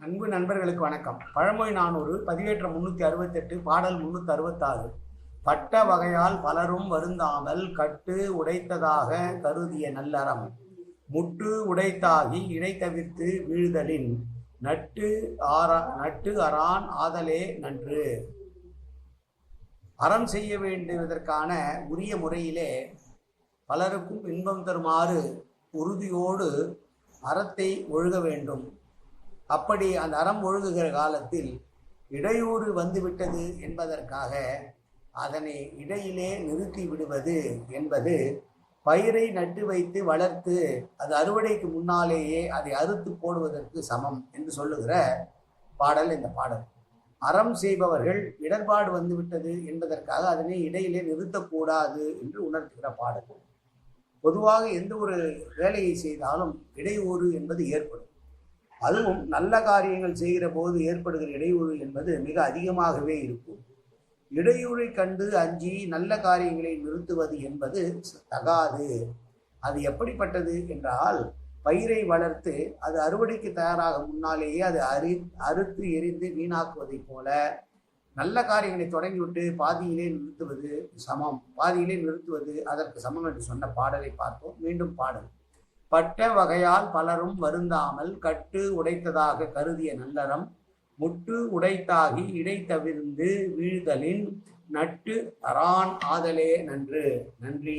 அன்பு நண்பர்களுக்கு வணக்கம். பழமொழி 400 பதிவேற்றம் 368 பாடல் 366. பட்ட வகையால் பலரும் வருந்தாமல் கட்டு உடைத்ததாக கருதிய நல்லறம் முட்டு உடைத்தாகி இடை தவிர்த்து வீழ்தலின் நட்டு அரான் ஆதலே நன்று. அறம் செய்ய வேண்டுவதற்கான உரிய முறையிலே பலருக்கும் இன்பம் தருமாறு உறுதியோடு அறத்தை ஒழுக வேண்டும். அப்படி அந்த அறம் ஒழுகுகிற காலத்தில் இடையூறு வந்துவிட்டது என்பதற்காக அதனை இடையிலே நிறுத்தி விடுவது என்பது பயிரை நட்டு வைத்து வளர்த்து அது அறுவடைக்கு முன்னாலேயே அதை அறுத்து போடுவதற்கு சமம் என்று சொல்லுகிற பாடல் இந்த பாடல். அறம் செய்பவர்கள் இடர்பாடு வந்துவிட்டது என்பதற்காக அதனை இடையிலே நிறுத்தக்கூடாது என்று உணர்த்துகிற பாடல். பொதுவாக எந்த ஒரு வேலையை செய்தாலும் இடையூறு என்பது ஏற்படும். அதுவும் நல்ல காரியங்கள் செய்கிற போது ஏற்படுகிற இடையூறு என்பது மிக அதிகமாகவே இருக்கும். இடையூறை கண்டு அஞ்சி நல்ல காரியங்களை நிறுத்துவது என்பது தகாது. அது எப்படிப்பட்டது என்றால், பயிரை வளர்த்து அது அறுவடைக்கு தயாராக முன்னாலேயே அது அறுத்து எரிந்து வீணாக்குவதை போல நல்ல காரியங்களை தொடங்கிவிட்டு பாதியிலே நிறுத்துவது அதற்கு சமம் என்று சொன்ன பாடலை பார்ப்போம். மீண்டும் பாடல். பட்ட வகையால் பலரும் வருந்தாமல் கட்டு உடைத்ததாக கருதிய நல்லறம் முட்டு உடைத்தாகி இடை தவிர்ந்து வீழ்தலின் நட்டு அரான் ஆதலே நன்று. நன்றி.